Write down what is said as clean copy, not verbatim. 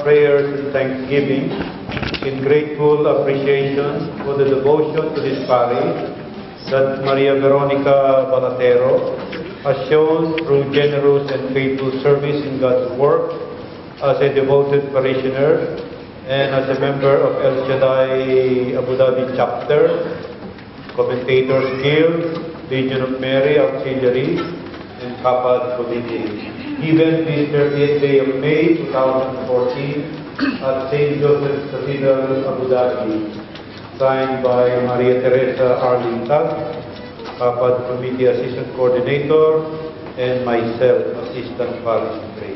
prayers and thanksgiving in grateful appreciation for the devotion to this parish that Maria Veronica Balatero has shown through generous and faithful service in God's work as a devoted parishioner and as a member of El Shaddai Abu Dhabi chapter, Commentators Guild, Legion of Mary Auxiliary, and Kapad Committee. Given the 30th day of May 2014 at St. Joseph's Cathedral, Abu Dhabi, signed by Maria Teresa Arlington, Kapad Committee Assistant Coordinator, and myself, Assistant Parish Secretary.